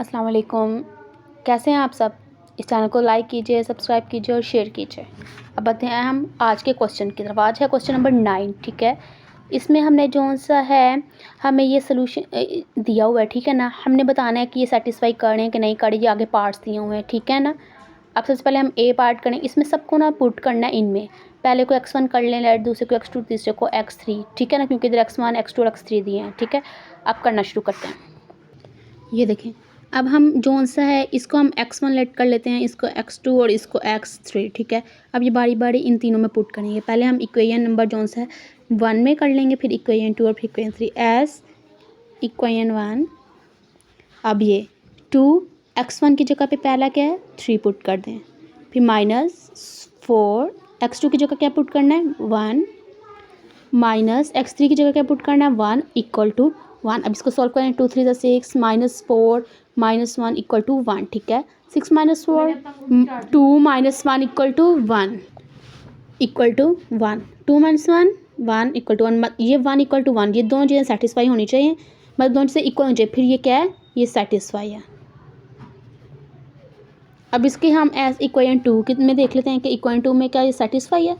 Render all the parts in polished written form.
अस्सलाम वालेकुम। कैसे हैं आप सब? इस चैनल को लाइक कीजिए, सब्सक्राइब कीजिए और शेयर कीजिए। अब आते हैं हम आज के क्वेश्चन की तरफ। आज है क्वेश्चन नंबर 9, ठीक है। इसमें हमने जो सा है हमें ये सोल्यूशन दिया हुआ है, ठीक है ना। हमने बताना है कि ये सेटिस्फाई करें कि नहीं करें, ये आगे पार्ट्स दिए हुए हैं, ठीक है ना। अब सबसे पहले हम ए पार्ट करें। इसमें सबको ना पुट करना है इनमें। पहले को x1 कर लें लेट, दूसरे को x2, तीसरे को x3, ठीक है ना, क्योंकि इधर x1 x2 और x3 दिए हैं, ठीक है। अब करना शुरू करते हैं। ये देखें, अब हम जोन सा है इसको हम x1 लेट कर लेते हैं, इसको x2 और इसको x3, ठीक है। अब ये बारी बारी इन तीनों में पुट करेंगे। पहले हम इक्वेशन नंबर जोन सा है 1 में कर लेंगे, फिर इक्वेशन 2 और फिर इक्वेशन 3 एस इक्वेशन 1। अब ये 2 x1 की जगह पे पहला क्या है 3 पुट कर दें, फिर -4 x2 की जगह क्या पुट करना है 1, माइनस x3 की जगह क्या पुट करना है 1 इक्वल टू 1। अब इसको सॉल्व करें, 2 3 6 -4 -1 इक्वल टू 1, ठीक है। 6 - 4 2 -1 equal to 1 equal to 1, 2 - 1 1 equal to 1। ये 1 इक्वल टू 1, ये दोनों चीज़ें सेटिस्फाई होनी चाहिए, मतलब दोनों चीज़ें इक्वल होनी चाहिए, फिर ये क्या है ये सेटिस्फाई है। अब इसके हम एस इक्वेशन 2 में देख लेते हैं कि इक्वेशन 2 में क्या ये सेटिस्फाई है।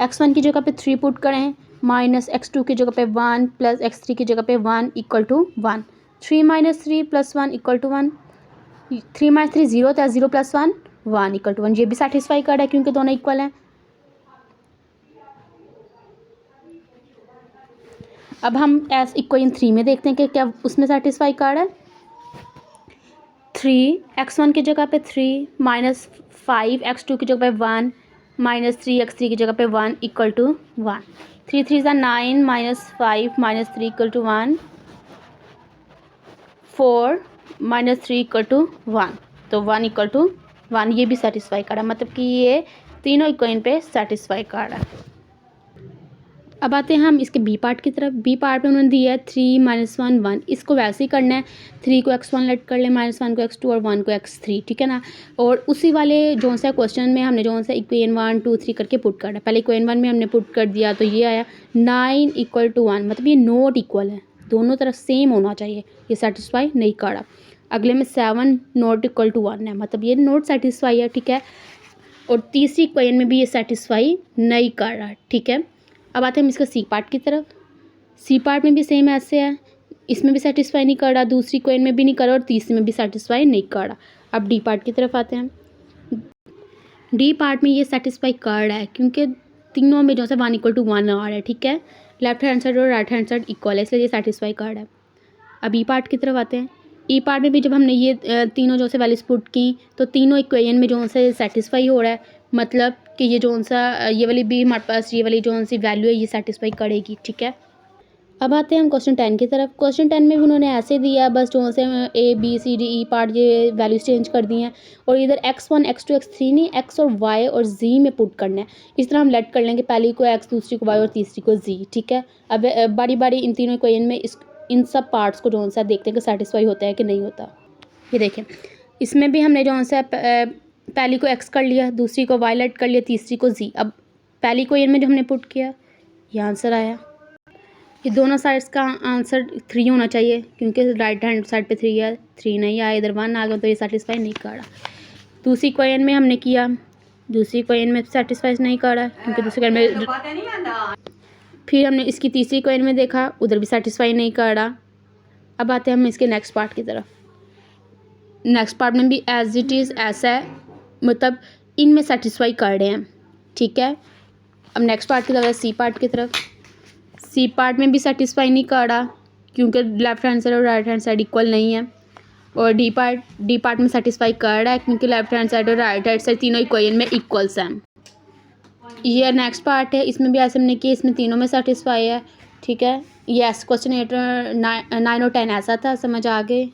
x1 की जगह पे 3 पुट करें, माइनस x2 की जगह पे 1 प्लस x3 की जगह पे 1 इक्वल टू 1। 3 - 3 + 1 equal to 1। 3 - 3 0 था, 0 + 1 1 इक्वल टू 1। ये भी सेटिस्फाई कर रहा है क्योंकि दोनों इक्वल हैं। अब हम एस इक्वेशन 3 में देखते हैं कि क्या उसमें सेटिस्फाई कर रहा है। 3 x1 की जगह पे 3 -5 x2 की जगह पे 1 -3 x3 की जगह पे 1 equal to 1। 3 3 9 -5 -3 equal to 1, 4 -3 equal to 1, तो 1 इक्वल टू 1। ये भी सेटिस्फाई कर रहा है, मतलब कि ये तीनों इक्वेशन पे सेटिस्फाई कर रहा है। अब आते हैं हम इसके बी पार्ट की तरफ। बी पार्ट में उन्होंने दिया है 3 -1 1। इसको वैसे ही करना है, 3 को x1 लेट कर लें, -1 को x2 और 1 को x3, ठीक है ना। और उसी वाले जो सा क्वेश्चन में हमने जो सा इक्वेशन 1 2 3 करके पुट करना है। पहले इक्वेशन 1 में हमने पुट कर दिया तो ये आया 9 इक्वल टू 1, मतलब ये नोट इक्वल है, दोनों तरफ सेम होना चाहिए, ये सेटिस्फाई नहीं कर रहा। अगले में 7 नॉट इक्वल टू 1 है, मतलब ये नोट सेटिस्फाई है, ठीक है। और तीसरी इक्वेशन में भी ये सेटिस्फाई नहीं कर रहा, ठीक है। अब आते हैं हम इसका सी पार्ट की तरफ। सी पार्ट में भी सेम ऐसे है, इसमें भी सेटिस्फाई नहीं कर रहा, दूसरी कोइन में भी नहीं कर रहा और तीसरी में भी सेटिस्फाई नहीं कर रहा। अब डी पार्ट की तरफ आते हैं। डी पार्ट में ये सेटिस्फाई कर रहा है क्योंकि तीनों में जो है 1 = 1 आ रहा है, ठीक है। लेफ्ट हैंड साइड और राइट हैंड साइड इक्वल है, इसलिए ये सेटिस्फाई कर रहा है। अब ई पार्ट की तरफ आते हैं। ई पार्ट में भी जब हमने ये तीनों जो से वैल्यूज पुट की तो तीनों इक्वेशन में जो सा सेटिस्फाई हो रहा है, मतलब कि ये जो सा ये वाली भी हमारे पास ये वाली जो सी वैल्यू है ये सेटिस्फाई करेगी, ठीक है। अब आते हैं हम क्वेश्चन 10 की तरफ। क्वेश्चन 10 में भी उन्होंने ऐसे दिया, बस जो से A B C D E part ये वैल्यूज चेंज कर दी हैं और इधर x1 x2 x3 नहीं, x और y और z में पुट करना है। इस तरह हम लेट कर लेंगे, पहली को x, दूसरी को y और तीसरी को z, ठीक है। अब बारी बारी इन तीनों इक्वेशन में इन सब पार्ट्स को जो सा देखते हैं कि सेटिस्फाई होता है कि नहीं होता। ये देखें, इसमें भी हमने जो सा पहली को x कर लिया, दूसरी को y लेट कर लिया, तीसरी को z। अब पहली इक्वेशन में जो हमने पुट किया ये आंसर आया। ये दोनों साइड्स का आंसर 3 होना चाहिए क्योंकि राइट हैंड साइड पे 3 है, 3 नहीं आया, इधर 1 आ गया, तो ये सेटिस्फाई नहीं कर रहा। दूसरी इक्वेशन में हमने किया, दूसरी इक्वेशन में सेटिस्फाई नहीं कर रहा क्योंकि दूसरी इक्वेशन में, फिर हमने इसकी तीसरी इक्वेशन में देखा, उधर भी सेटिस्फाई नहीं कर रहा। अब आते हैं हम इसके नेक्स्ट पार्ट की तरफ। नेक्स्ट पार्ट में भी एज इट इज़ ऐसा है, मतलब इनमें सेटिस्फाई कर रहे हैं, ठीक है। अब नेक्स्ट पार्ट की तरफ, सी पार्ट की तरफ। सी पार्ट में भी सेटिस्फाई नहीं कर रहा क्योंकि लेफ्ट हैंड साइड और राइट हैंड साइड इक्वल नहीं है। और डी पार्ट में सेटिस्फाई कर रहा है क्योंकि लेफ्ट हैंड साइड और राइट हैंड साइड तीनों इक्वेशन में इक्वल्स हैं। ये नेक्स्ट पार्ट है, इसमें भी ऐसे हमने किया, इसमें तीनों में सेटिस्फाई है, ठीक है। ये क्वेश्चन 8 9 और 10 ऐसा था, समझ आ गए।